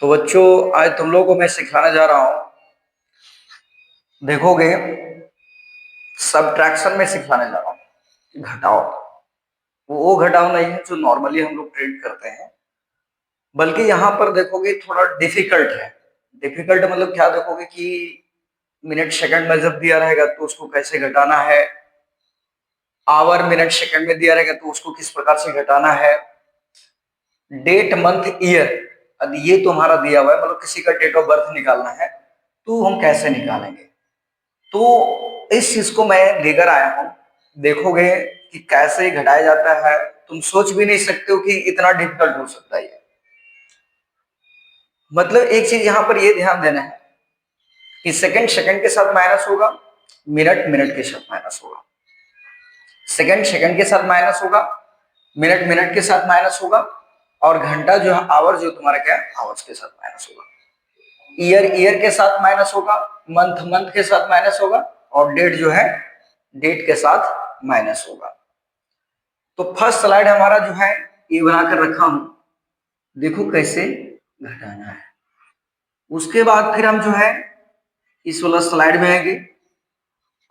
तो बच्चों, आज तुम लोगों को मैं सिखाने जा रहा हूं। देखोगे, सबट्रैक्शन में सिखाने जा रहा हूं। घटाओ, वो घटाओ नहीं है जो नॉर्मली हम लोग ट्रीट करते हैं, बल्कि यहां पर देखोगे थोड़ा डिफिकल्ट है। डिफिकल्ट मतलब क्या, देखोगे कि मिनट सेकंड में जब दिया रहेगा तो उसको कैसे घटाना है, आवर मिनट सेकंड में दिया रहेगा तो उसको किस प्रकार से घटाना है, डेट मंथ ईयर अब ये तुम्हारा दिया हुआ है, मतलब किसी का डेट ऑफ बर्थ निकालना है तो हम कैसे निकालेंगे। तो इस चीज को मैं लेकर आया हूं। देखोगे कि कैसे घटाया जाता है, तुम सोच भी नहीं सकते हो कि इतना डिफिकल्ट हो सकता है। मतलब एक चीज यहां पर ये ध्यान देना है कि सेकंड सेकंड के साथ माइनस होगा, मिनट मिनट के साथ माइनस होगा, सेकंड सेकंड के साथ माइनस होगा, मिनट मिनट के साथ माइनस होगा, और घंटा जो है आवर जो तुम्हारा क्या है आवर्स के साथ माइनस होगा, ईयर ईयर के साथ माइनस होगा, मंथ मंथ के साथ माइनस होगा, और डेट जो है डेट के साथ माइनस होगा। तो फर्स्ट स्लाइड हमारा जो है ये बनाकर रखा हूं, देखो कैसे घटाना है। उसके बाद फिर हम जो है इस वाला स्लाइड में आएंगे,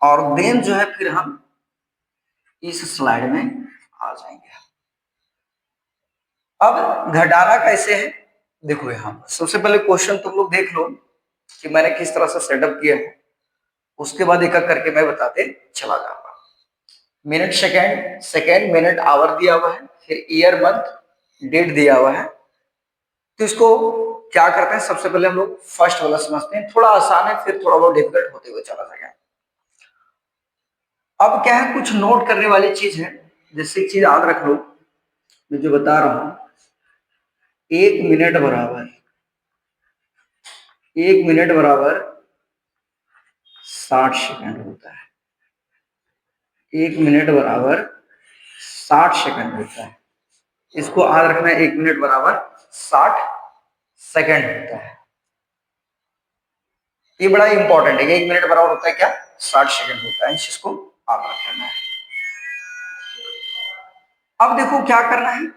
और देन जो है फिर हम इस स्लाइड में आ जाएंगे। अब घटाना कैसे है, देखो यहां पर सबसे पहले क्वेश्चन तुम लोग देख लो कि मैंने किस तरह से सेटअप किया है, उसके बाद एक एक करके मैं बताते चला जाऊंगा। Minute second, second minute hour दिया हुआ है, फिर ईयर मंथ डेट दिया हुआ है। तो इसको क्या करते हैं, सबसे पहले हम लोग फर्स्ट वाला समझते हैं, थोड़ा आसान है फिर थोड़ा बहुत डिफिकल्ट होते हुए चला जाएगा। अब क्या है, कुछ नोट करने वाली चीज है, जैसे एक चीज याद रख लो, मैं जो बता रहा हूं, एक मिनट बराबर, एक मिनट बराबर 60 सेकंड होता है। एक मिनट बराबर 60 सेकंड होता है। इसको याद रखना है, एक मिनट बराबर 60 सेकंड होता है। ये बड़ा इंपॉर्टेंट है, एक मिनट बराबर होता है क्या, 60 सेकंड होता है। इसको याद रखना है। अब देखो क्या करना है,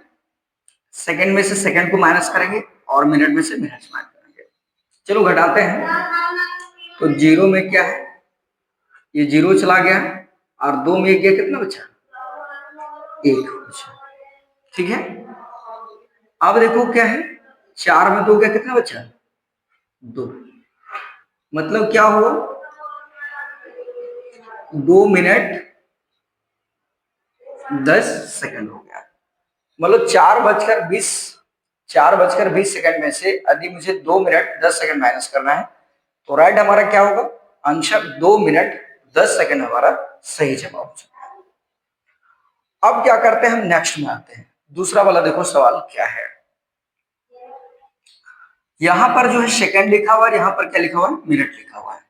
सेकंड में से सेकंड को माइनस करेंगे और मिनट में से मिनट माइनस करेंगे। चलो घटाते हैं। तो जीरो में क्या है, ये जीरो चला गया, और दो में गया, कितना बचा, एक बचा। ठीक है। अब देखो क्या है, चार में दो गया, कितना बचा, दो। मतलब क्या हुआ, 2 मिनट 10 सेकंड हो गया। मतलब 4 बजकर 20, 4 बजकर 20 सेकंड में से यदि मुझे 2 मिनट 10 सेकंड माइनस करना है तो राइट हमारा क्या होगा, आंसर 2 मिनट 10 सेकंड हमारा सही जवाब हो जाएगा। अब क्या करते हैं, हम नेक्स्ट में आते हैं। दूसरा वाला देखो सवाल क्या है, यहां पर जो है सेकंड लिखा हुआ है, यहां पर क्या लिखा हुआ है, मिनट लिखा हुआ है।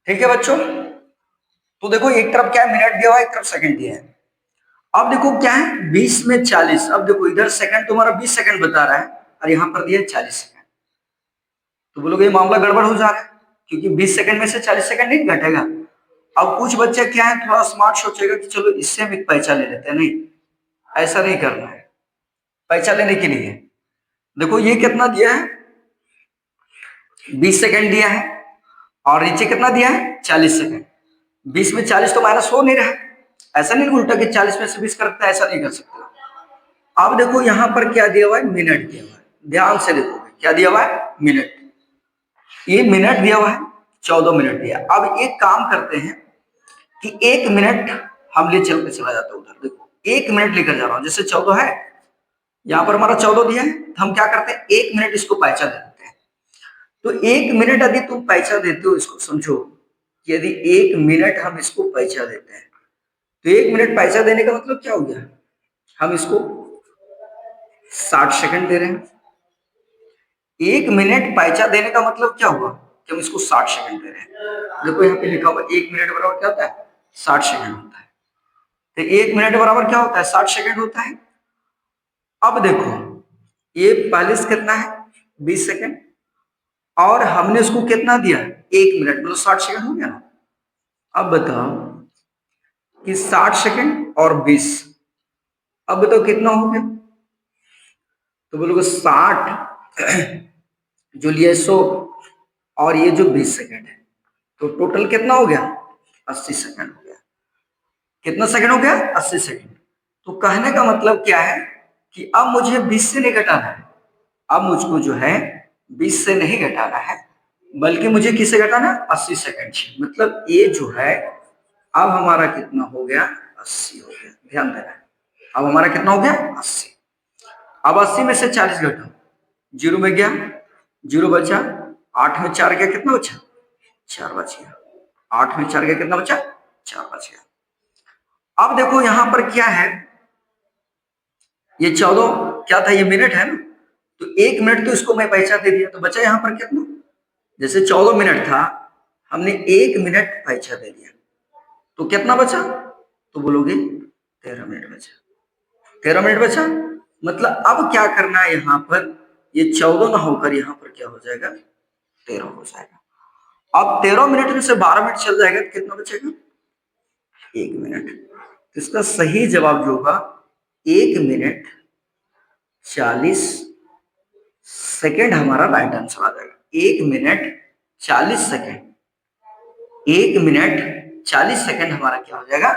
ठीक है बच्चों, तो देखो एक तरफ क्या है, मिनट दिया हुआ है, एक तरफ सेकंड दिया है। अब देखो क्या है, 20 में 40। अब देखो इधर सेकंड तुम्हारा 20 सेकंड बता रहा है और यहां पर दिया 40 सेकंड। तो बोलोगे ये मामला गड़बड़ हो जा रहा है, क्योंकि 20 सेकंड में से 40 सेकंड नहीं घटेगा। अब कुछ बच्चे क्या है, थोड़ा स्मार्ट सोचेगा कि चलो इससे हम एक पैसा ले लेते हैं। नहीं, ऐसा नहीं करना है। पैसा लेने के लिए देखो ये कितना दिया है, 20 सेकंड दिया है, और नीचे कितना दिया है, 40 सेकंड। 20 में 40 तो माइनस हो नहीं रहा है, ऐसा नहीं उल्टा कि 40 में से 20 करता है, ऐसा नहीं कर सकते। अब देखो यहां पर क्या दिया हुआ है, मिनट दिया हुआ है। ध्यान से देखो क्या दिया हुआ है, मिनट। ये मिनट दिया हुआ है, 14 मिनट दिया। अब एक काम करते हैं कि 1 मिनट हम ले चल के चला जाता है उधर। देखो 1 मिनट लेकर जा रहा हूं, जैसे 14 है, यहां पर हमारा 14 दिया है, तो हम क्या करते हैं, 1 मिनट इसको पैसा दे देते हैं। तो 1 मिनट यदि तुम पैसा देते हो, इसको समझो कि यदि 1 मिनट हम इसको पैसा देते हैं, तो 1 मिनट पैसा देने का मतलब क्या हो गया, हम इसको 60 सेकंड दे रहे हैं। 1 मिनट पैसा देने का मतलब क्या हुआ कि हम इसको 60 सेकंड दे रहे हैं। देखो यहाँ पे लिखा हुआ 1 मिनट बराबर क्या होता है, 60 सेकंड होता है। तो 1 मिनट बराबर क्या होता है, 60 सेकंड होता है। अब देखो ये 40 कितना है, 20 सेकंड, और हमने उसको कितना दिया, 1 मिनट, मतलब 60 सेकंड हो गया ना। अब बताओ कि 60 सेकंड और 20, अब बताओ कितना हो गया। तो बोलोगे 60 जो लिया 100 और ये जो 20 सेकंड है, तो टोटल कितना हो गया, 80 सेकंड हो गया। कितना सेकंड हो गया, 80 सेकंड। तो कहने का मतलब क्या है कि अब मुझे 20 से नहीं घटाना है, अब मुझको जो है 20 से नहीं घटाना है, बल्कि मुझे किससे घटाना है, 80 सेकंड से। मतलब ये जो है अब हमारा कितना हो गया, 80 हो गया। ध्यान देना है, अब हमारा कितना हो गया, 80। अब 80 में से 40 घटाओ, 0 में गया, 0 बचा, 8 में 4 गया, कितना बचा, 4 बच गया। 8 में 4 गया, कितना बचा, 4 बच गया। अब देखो यहां पर क्या है, ये 14 क्या था, ये मिनट है ना, तो 1 मिनट तो इसको मैं पैसा दे दिया, तो बचा यहां पर कितना, जैसे 14 मिनट था, हमने 1 मिनट पैसा दे दिया, तो कितना बचा, तो बोलोगे 13 मिनट बचा। 13 मिनट बचा, मतलब अब क्या करना है यहाँ पर, ये 14 ना होकर यहाँ पर क्या हो जाएगा, 13 हो जाएगा। अब 13 मिनट में से 12 मिनट चल जाएगा, तो कितना बचेगा, 1 मिनट। तो इसका सही जवाब जो होगा 1 मिनट 40 सेकेंड हमारा राइट आंसर आ जाएगा। 1 मिनट 40 सेकेंड, 1 मिनट 40 सेकेंड हमारा क्या हो जाएगा,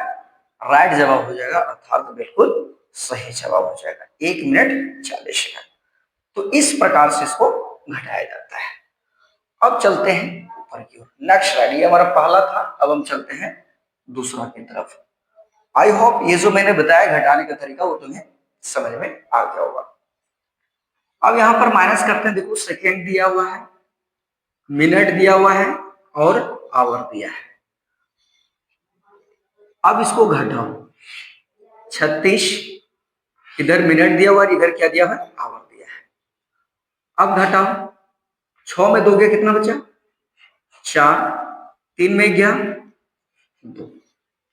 राइट जवाब हो जाएगा, अर्थात बिल्कुल सही जवाब हो जाएगा, 1 मिनट 40 सेकेंड। तो इस प्रकार से इसको घटाया जाता है। अब चलते हैं ऊपर की ओर, नेक्स्ट राइड, ये हमारा पहला था, अब हम चलते हैं दूसरा की तरफ। आई होप ये जो मैंने बताया घटाने का तरीका वो तुम्हें समझ में आ गया होगा। अब यहां पर माइनस करते हैं, देखो सेकेंड दिया हुआ है, मिनट दिया हुआ है और आवर दिया है। अब इसको घटाओ, 36 इधर मिनट दिया हुआ है, इधर क्या दिया हुआ है, आवर दिया है। अब घटाओ, 6 में 2 गया, कितना बचा, 4, 3 में गया 2।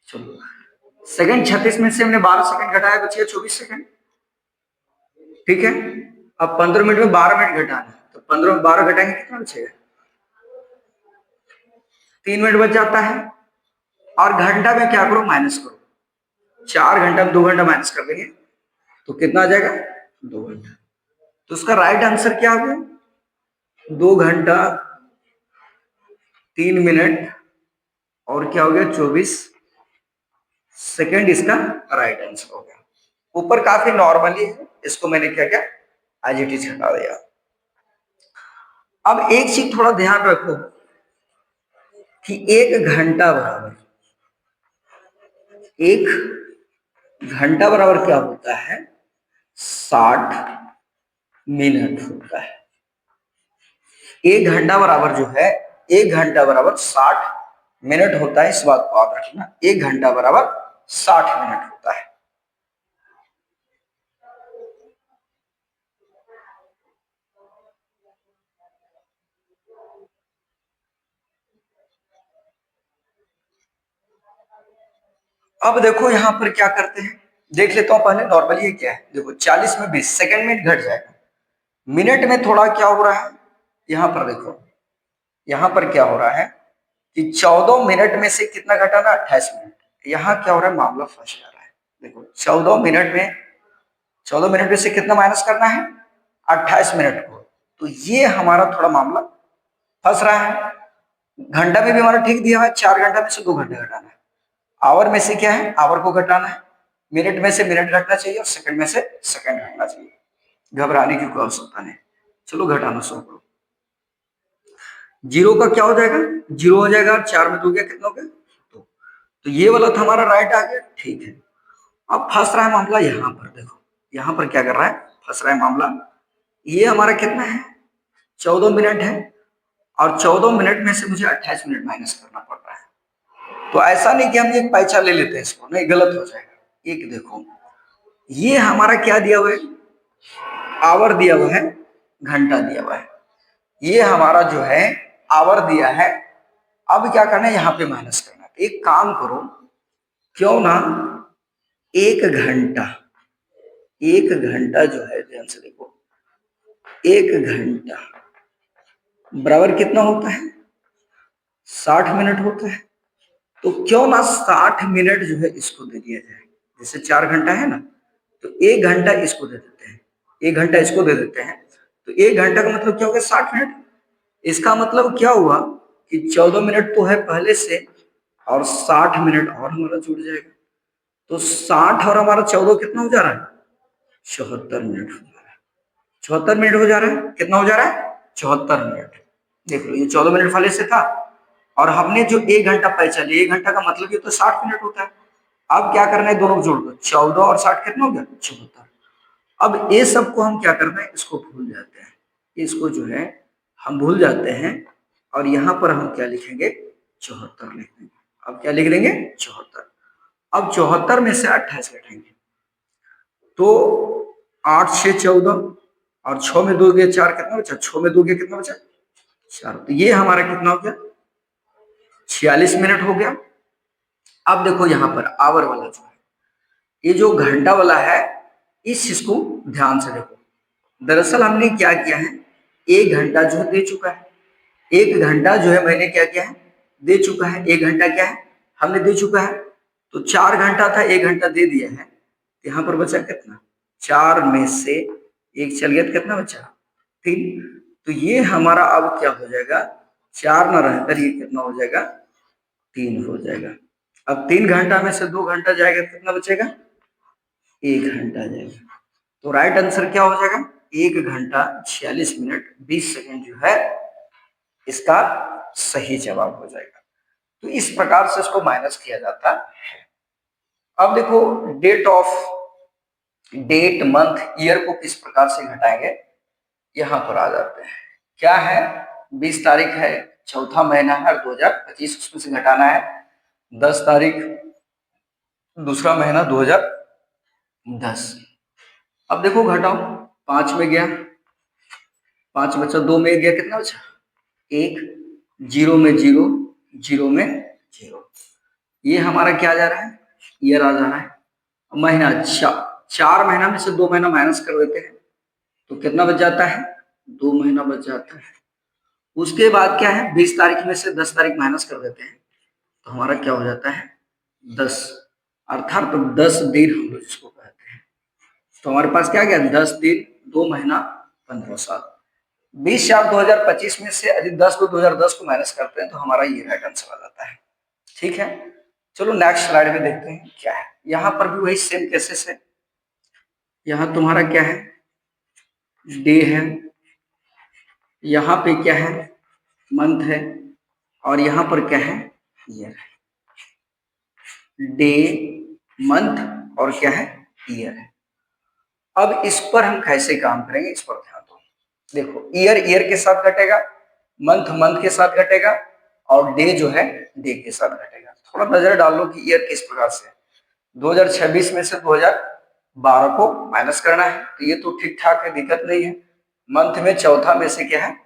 चलो सेकंड 36 में से हमने 12 सेकंड घटाया, बचिए 24 सेकंड। ठीक है, अब 15 मिनट में 12 मिनट घटाना है, तो 15 में 12 घटाएंगे, कितना बचेगा, 3 मिनट बच जाता है। और घंटा में क्या करो, माइनस करो, 4 घंटा में 2 घंटा माइनस कर देंगे, तो कितना आ जाएगा, 2 घंटा। तो उसका राइट आंसर क्या हो गया, 2 घंटा 3 मिनट और क्या हो गया, 24 सेकेंड, इसका राइट आंसर हो गया। ऊपर काफी नॉर्मली है, इसको मैंने क्या किया, एज इट इज हटा दिया। अब एक चीज थोड़ा ध्यान रखो कि 1 घंटा बराबर, 1 घंटा बराबर क्या होता है, 60 मिनट होता है। 1 घंटा बराबर जो है, 1 घंटा बराबर 60 मिनट होता है, इस बात को आप रखना, 1 घंटा बराबर 60 मिनट होता है। अब देखो यहां पर क्या करते हैं, देख लेता हूं पहले नॉर्मली क्या है। देखो 40 में 20 सेकंड में घट जाएगा, मिनट में थोड़ा क्या हो रहा है, यहां पर देखो, यहां पर क्या हो रहा है कि 14 मिनट में से कितना घटाना, 28 मिनट। यहां क्या हो रहा है, मामला फंस जा रहा है। देखो 14 मिनट में से कितना माइनस करना है, 28 मिनट को, तो ये हमारा थोड़ा मामला फंस रहा है। घंटा में भी हमारा ठीक दिया है, 4 घंटा में से 2 घंटे घटाना है। आवर में से क्या है, आवर को घटाना है, मिनट में से मिनट घटना चाहिए और सेकंड में से सेकंड घटना चाहिए। घबराने की कोई आवश्यकता नहीं, चलो घटाना शुरू करो। 0 का क्या हो जाएगा, 0 हो जाएगा, 4 में 2 गया, कितना हो गया, 2। तो ये वाला था हमारा राइट आ गया, ठीक है। अब फंस रहा है मामला यहां पर, देखो यहां पर क्या कर रहा है, फंस रहा है मामला, ये हमारा कितना है, 14 मिनट है, और 14 मिनट में से मुझे 28 मिनट माइनस करना पड़ रहा है। तो ऐसा नहीं कि हम एक पैसा ले लेते हैं इसको, नहीं, गलत हो जाएगा। एक देखो, ये हमारा क्या दिया हुआ है, आवर दिया हुआ है, घंटा दिया हुआ है, ये हमारा जो है आवर दिया है। अब क्या करना है, यहाँ पे माइनस करना है। एक काम करो, क्यों ना 1 घंटा, 1 घंटा जो है, ध्यान से देखो, 1 घंटा बराबर कितना होता है, 60 मिनट होता है। तो क्यों ना 60 मिनट जो है इसको दे दिया जाए। जैसे 4 घंटा है ना, तो 1 घंटा इसको दे देते हैं, 1 घंटा इसको दे देते हैं। तो 1 घंटा का मतलब क्या हो गया, 60 मिनट। इसका मतलब क्या हुआ कि 14 मिनट तो है पहले से, और 60 मिनट और हमारा जुड़ जाएगा। तो 60 और हमारा 14 कितना हो जा रहा है, 74 मिनट हो जा रहा है। 74 मिनट हो जा रहा है, कितना हो जा रहा है, 74 मिनट। देख लो, ये 14 मिनट वाले से था, और हमने जो 1 घंटा पहचान लिया, 1 घंटा का मतलब ये तो 60 मिनट होता है। अब क्या करना है, दोनों को जोड़ दो, 14 और 60 कितना हो गया, 74। अब ये सबको हम क्या करना है, इसको भूल जाते हैं, इसको जो है हम भूल जाते हैं, और यहाँ पर हम क्या लिखेंगे, 74 लिख देंगे। अब क्या लिख देंगे, 74। अब 74 में से 28 घटाएंगे, तो 8 6 14, और 6 में 2 गए 4, कितना बचा, 6 में 2 गए कितना बचा, 4। तो ये हमारा कितना हो गया, 46 मिनट हो गया। अब देखो यहाँ पर आवर वाला जो है, ये जो घंटा वाला है, इस चीज को ध्यान से देखो। दरअसल हमने क्या किया है, 1 घंटा जो है दे चुका है, 1 घंटा जो है मैंने क्या किया है, दे चुका है। 1 घंटा क्या है, हमने दे चुका है। तो 4 घंटा था, 1 घंटा दे दिया है, यहाँ पर बचा कितना, 4 में से 1 चल गया तो कितना बचा, 3। तो ये हमारा अब क्या हो जाएगा, 4 ना रहकर ये कितना हो जाएगा, 3 हो जाएगा। अब 3 घंटा में से 2 घंटा जाएगा, कितना बचेगा, 1 घंटा जाएगा। तो राइट आंसर क्या हो जाएगा, 1 घंटा 46 मिनट 20 सेकेंड जो है इसका सही जवाब हो जाएगा। तो इस प्रकार से इसको माइनस किया जाता है। अब देखो, डेट मंथ ईयर को किस प्रकार से घटाएंगे, यहां पर आ जाते हैं। क्या है, 20 तारीख है, चौथा महीना है 2025, उसमें से घटाना है 10 तारीख, दूसरा महीना 2010। अब देखो घटाओ, 5 में गया, 5 बचा, 2 में गया, कितना बचा, 1, 0 में 0, 0 में 0। ये हमारा क्या जा रहा है, ईयर आ जा रहा है। महीना, 4 महीना में से 2 महीना माइनस कर देते हैं, तो कितना बच जाता है, 2 महीना बच जाता है। उसके बाद क्या है, 20 तारीख में से 10 तारीख माइनस कर देते हैं, तो हमारा क्या हो जाता है, 10, अर्थात तो 10 दिन हम लोग इसको कहते हैं। तो हमारे पास क्या गया, 10 दिन 2 महीना 15 साल। 20 4 2025 में से यदि 10 को 2010 को माइनस करते हैं, तो हमारा ये राइट आंसर आ जाता है। ठीक है, चलो नेक्स्ट स्लाइड में देखते हैं क्या है। यहाँ पर भी वही सेम केसेस है। यहाँ तुम्हारा क्या है, डे है, यहाँ पे क्या है, मंथ है, और यहाँ पर क्या है, ईयर है। डे, मंथ और क्या है, ईयर है। अब इस पर हम कैसे काम करेंगे, इस पर ध्यान दो। देखो, ईयर ईयर के साथ घटेगा, मंथ मंथ के साथ घटेगा, और डे जो है डे के साथ घटेगा। थोड़ा नजर डाल लो कि ईयर किस प्रकार से, 2026 में से 2012 को माइनस करना है, तो ये तो ठीक ठाक है, दिक्कत नहीं है। मंथ में चौथा में से क्या है,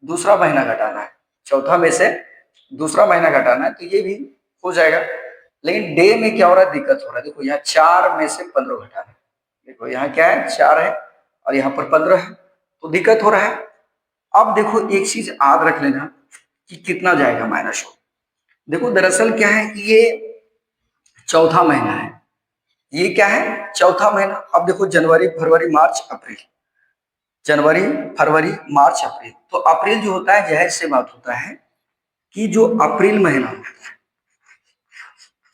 दूसरा महीना घटाना है, चौथा में से दूसरा महीना घटाना है, तो ये भी हो जाएगा। लेकिन डे में क्या हो रहा है, दिक्कत हो रहा है। देखो, यहाँ 4 में से 15 घटाना है, देखो यहाँ क्या है, 4 है, और यहाँ पर 15 है, तो दिक्कत हो रहा है। अब देखो, एक चीज याद रख लेना कि कितना जाएगा माइनस हो। देखो, दरअसल क्या है कि ये चौथा महीना है, ये क्या है, चौथा महीना। अब देखो, जनवरी फरवरी मार्च अप्रैल, जनवरी फरवरी मार्च अप्रैल, तो अप्रैल जो होता है, जाहिर सी बात होता है कि जो अप्रैल महीना होता है,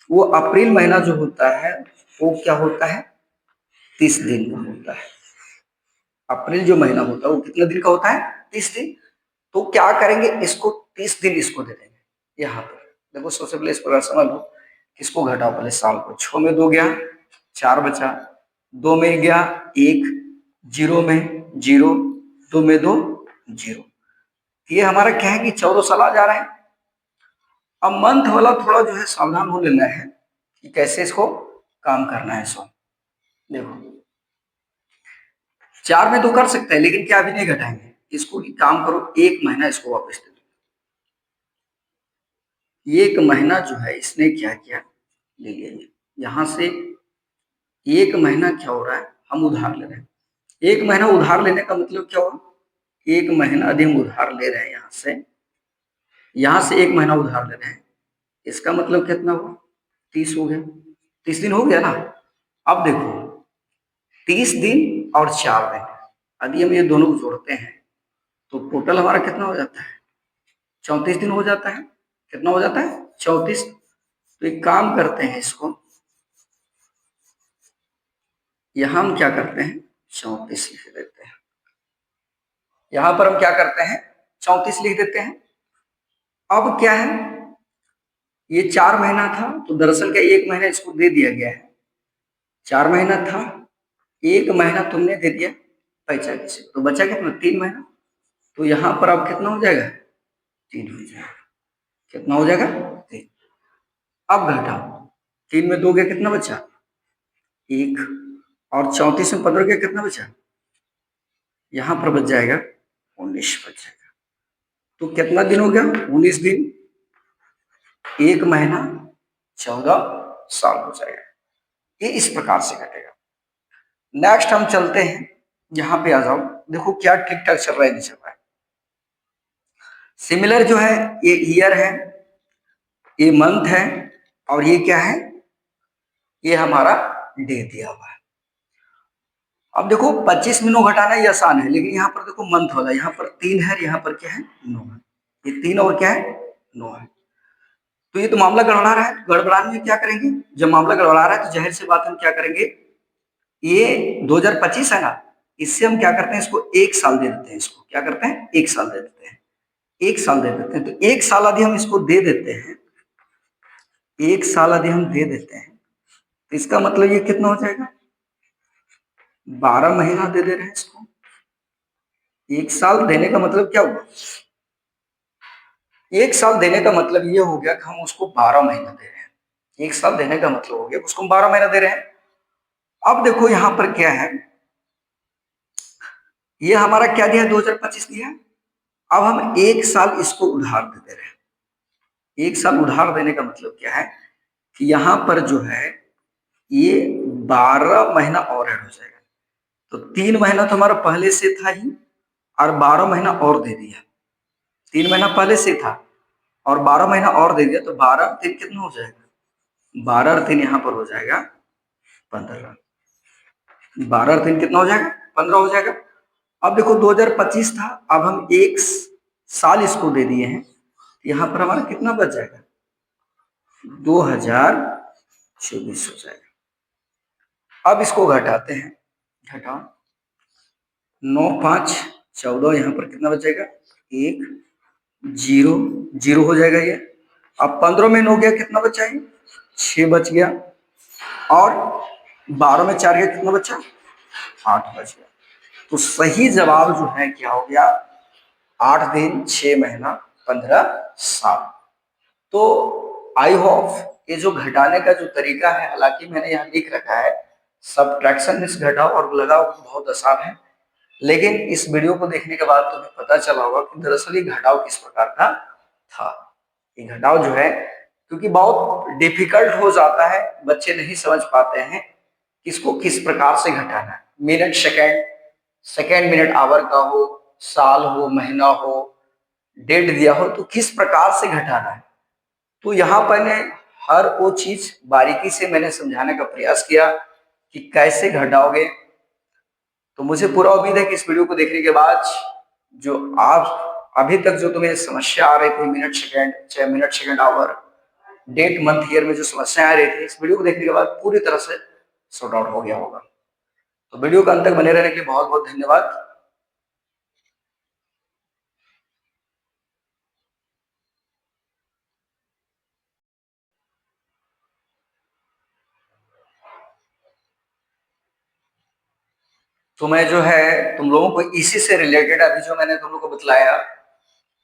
वो अप्रैल महीना जो होता है वो क्या होता है, 30 दिन का होता है। अप्रैल जो महीना होता है वो कितने दिन का होता है, 30 दिन। तो क्या करेंगे, इसको 30 दिन इसको दे देंगे। यहाँ पर देखो, सबसे पहले इस प्रकार समझ लो, किसको घटाओ, पहले साल को। 6 में 2 गया, 4 बचा, 2 में गया 1, 0 में 0, 2 में 2 0। ये हमारा क्या है कि 14 साल आ जा रहा है। अब मंथ वाला थोड़ा जो है सावधान हो लेना है कि कैसे इसको काम करना है। सो देखो, 4 में तो कर सकते हैं, लेकिन क्या अभी नहीं घटाएंगे इसको, कि काम करो, 1 महीना इसको वापस दे दो। 1 महीना जो है इसने क्या किया, ले लिया। यहां से 1 महीना क्या हो रहा है, हम उधार ले रहे हैं। 1 महीना उधार लेने का मतलब क्या हुआ, एक महीना यदि हम उधार ले रहे हैं यहां से एक महीना उधार ले रहे हैं, इसका मतलब कितना हुआ? 30 हो गया, 30 दिन हो गया ना। अब देखो 30 दिन और 4 दिन, यदि हम ये दोनों को जोड़ते हैं तो टोटल हमारा कितना हो जाता है? 34 दिन हो जाता है। कितना हो जाता है? 34। तो एक काम करते हैं, इसको यहां हम क्या करते हैं, 34 लिख देते हैं। यहां पर हम क्या करते हैं, 34 लिख देते हैं। अब क्या है, ये 4 महीना था तो दरअसल क्या 1 महीना इसको दे दिया गया है। 4 महीना था, 1 महीना तुमने दे दिया पैसा किसी को, तो बचा कितना? 3 महीना। तो यहाँ पर अब कितना हो जाएगा? 3 हो जाएगा। कितना हो जाएगा? 3। अब घटाओ, 3 में 2 गया, कितना बचा? 1। और 34 में 15 गया, कितना बचा? यहाँ पर बच जाएगा 19 बच जाएगा। तो कितना दिन हो गया? 19 दिन, 1 महीना, 14 साल हो जाएगा। ये इस प्रकार से घटेगा। नेक्स्ट हम चलते हैं, यहाँ पे आ जाओ, देखो क्या ठीक ठाक चल रहा है, नहीं चल रहा है। सिमिलर जो है, ये ईयर है, ये मंथ है, और ये क्या है, ये हमारा डे दिया हुआ है। अब देखो 25 में 9 घटाना ये आसान है, लेकिन यहाँ पर देखो मंथ वाला, यहाँ पर 3 है, यहाँ पर क्या है? 9 है। ये 3 और क्या है? 9 है। तो ये तो मामला गड़बड़ा रहा है। गड़बड़ाने में क्या करेंगे, जब मामला गड़बड़ा रहा है तो जाहिर सी बात हम क्या करेंगे, ये 2025 है ना, इससे हम क्या करते हैं, इसको 1 साल दे देते हैं। इसको क्या करते हैं? 1 साल दे देते हैं। 1 साल दे देते हैं। तो 1 साल यदि हम इसको दे देते हैं, 1 साल यदि हम दे देते हैं, तो इसका मतलब ये कितना हो जाएगा? 12 महीना दे दे रहे हैं इसको। 1 साल देने का मतलब क्या हुआ? 1 साल देने का मतलब ये हो गया कि हम उसको 12 महीना दे रहे हैं। 1 साल देने का मतलब हो गया उसको हम 12 महीना दे रहे हैं। अब देखो यहां पर क्या है, ये हमारा क्या दिया? 2025 दिया। अब हम 1 साल इसको उधार दे दे रहे हैं। 1 साल उधार देने का मतलब क्या है कि यहां पर जो है ये 12 महीना और ऐड हो जाएगा। तो 3 महीना तो हमारा पहले से था ही, और 12 महीना और दे दिया। 3 महीना पहले से था और 12 महीना और दे दिया, तो 12 3 कितना हो जाएगा? 12 और 3 यहाँ पर हो जाएगा 15। 12 और 3 कितना हो जाएगा? 15 हो जाएगा। अब देखो 2025 था, अब हम 1 साल इसको दे दिए हैं, यहाँ पर हमारा कितना बच जाएगा? 2024 हो जाएगा। अब इसको घटाते हैं, घटाओ, 9 5 14, यहाँ पर कितना बच जाएगा? 1 0 0 हो जाएगा ये। अब 15 में 9 गया, कितना बचा है? 6 बच गया। और 12 में 4 गया, कितना बचा? 8 बच गया। तो सही जवाब जो है क्या हो गया? 8 दिन 6 महीना 15 साल। तो आई होप ये जो घटाने का जो तरीका है, हालांकि मैंने यहाँ लिख रखा है सबट्रैक्शन मींस घटाओ और लगाओ, बहुत आसान है, लेकिन इस वीडियो को देखने के बाद तुम्हें पता चला होगा कि दरअसल ये घटाव किस प्रकार का था। ये घटाव जो है, क्योंकि बहुत डिफिकल्ट हो जाता है, बच्चे नहीं समझ पाते हैं इसको किस प्रकार से घटाना है। Minute second, second minute hour का हो, साल हो, महीना हो, डेट दिया हो, तो किस प्रकार से घटाना है। तो यहाँ पर मैंने हर वो चीज बारीकी से मैंने समझाने का प्रयास किया कि कैसे घटाओगे। तो मुझे पूरा उम्मीद है कि इस वीडियो को देखने के बाद जो आप अभी तक जो तुम्हें समस्या आ रही थी, मिनट सेकंड, चाहे minute second hour, date month year में जो समस्या आ रही थी, इस वीडियो को देखने के बाद पूरी तरह से सॉर्ट आउट हो गया होगा। तो वीडियो के अंत तक बने रहने के लिए बहुत बहुत धन्यवाद। तो मैं जो है तुम लोगों को इसी से रिलेटेड अभी जो मैंने तुम लोगों को बतलाया,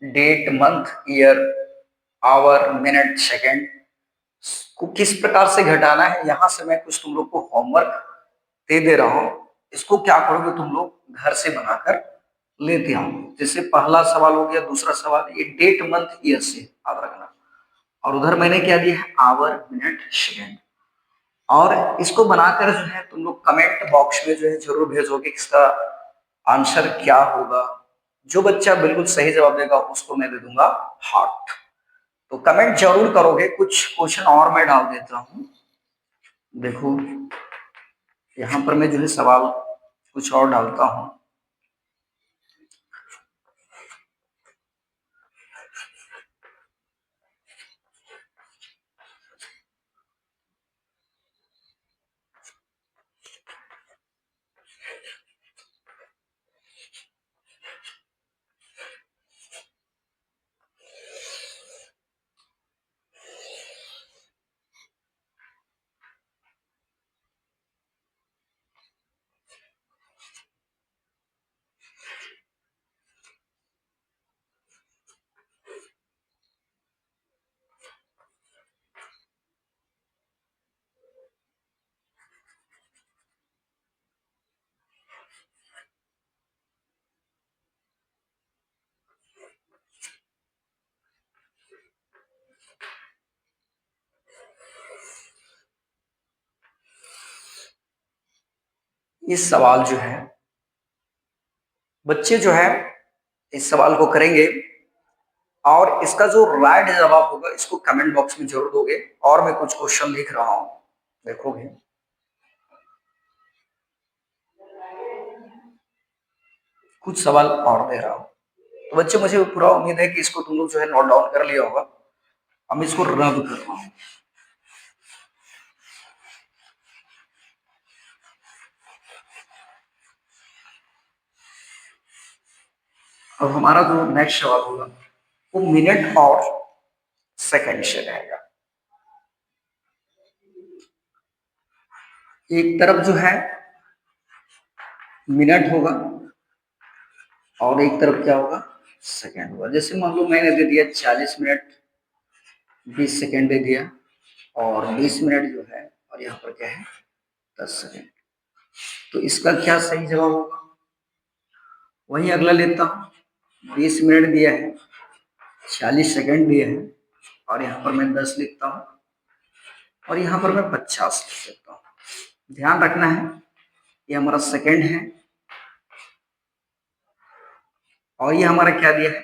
date month year hour minute second को किस प्रकार से घटाना है, यहां से मैं कुछ तुम लोग को होमवर्क दे रहा हूं। इसको क्या करोगे तुम लोग घर से बनाकर लेते आओ। जैसे पहला सवाल हो गया, दूसरा सवाल ये डेट मंथ ईयर से याद रखना, और उधर मैंने क्या दिया है? Our minute second. और इसको बनाकर जो है तुम लोग कमेंट बॉक्स में जो है जरूर भेजोगे इसका आंसर क्या होगा। जो बच्चा बिल्कुल सही जवाब देगा उसको मैं दे दूंगा हार्ट। तो कमेंट जरूर करोगे। कुछ क्वेश्चन और मैं डाल देता हूं। देखो यहां पर मैं जो है सवाल कुछ और डालता हूं। इस सवाल जो है बच्चे जो है इस सवाल को करेंगे और इसका जो राइट जवाब होगा इसको कमेंट बॉक्स में जरूर दोगे। और मैं कुछ क्वेश्चन लिख रहा हूं, देखोगे। कुछ सवाल और दे रहा हूं। तो बच्चे मुझे पूरा उम्मीद है कि इसको तुम लोग जो है नोट डाउन कर लिया होगा। अब इसको रब कर रहा हूं। अब हमारा जो नेक्स्ट सवाल होगा वो मिनट और सेकंड से रहेगा। एक तरफ जो है मिनट होगा और एक तरफ क्या होगा सेकंड होगा। जैसे मान लो मैंने दे दिया 40 मिनट 20 सेकंड दे दिया और 20 मिनट जो है और यहाँ पर क्या है 10 सेकंड। तो इसका क्या सही जवाब होगा? वही अगला लेता हूँ। 20 मिनट दिया है, 40 सेकंड दिया है और यहाँ पर मैं 10 लिखता हूँ और यहाँ पर मैं 50 लिख सकता हूँ। ध्यान रखना है ये हमारा सेकंड है और ये हमारा क्या दिया है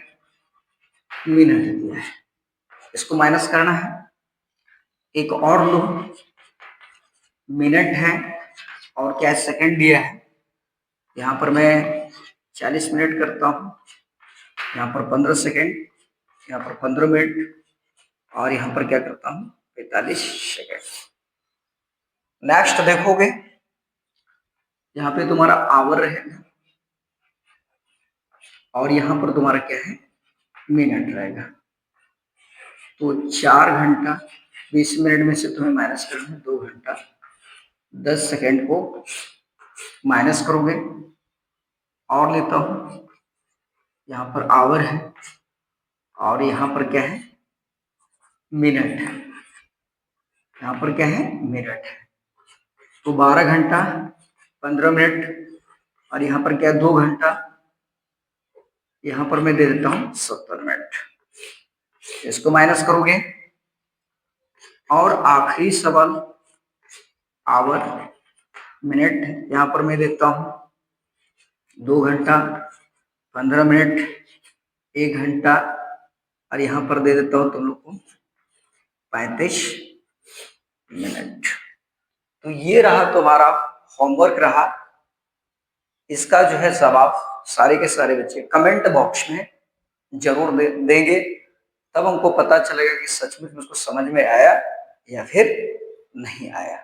मिनट दिया है। इसको माइनस करना है। एक और लो, मिनट है और क्या सेकंड दिया है। यहाँ पर मैं 40 मिनट करता हूँ, यहाँ पर 15 सेकंड, यहाँ पर 15 मिनट और यहाँ पर क्या करता हूँ 45 सेकंड। नेक्स्ट देखोगे यहाँ पे तुम्हारा आवर रहेगा और यहाँ पर तुम्हारा क्या है मिनट रहेगा। तो 4 घंटा 20 मिनट में से तुम्हें माइनस करना है 2 घंटा 10 सेकंड को माइनस करोगे और लेता हूं। यहाँ पर आवर है और यहाँ पर क्या है मिनट है। यहाँ पर क्या है मिनट है। तो 12 घंटा 15 मिनट और यहाँ पर क्या 2 घंटा। यहाँ पर मैं दे देता हूँ 70 मिनट। इसको माइनस करोगे और आखिरी सवाल आवर मिनट। यहाँ पर मैं देता हूँ 2 घंटा 15 मिनट 1 घंटा और यहाँ पर दे देता हूँ तुम लोग को 35 मिनट। तो ये रहा तुम्हारा होमवर्क रहा। इसका जो है जवाब सारे के सारे बच्चे कमेंट बॉक्स में जरूर देंगे। तब हमको पता चलेगा कि सच में उसको समझ में आया या फिर नहीं आया।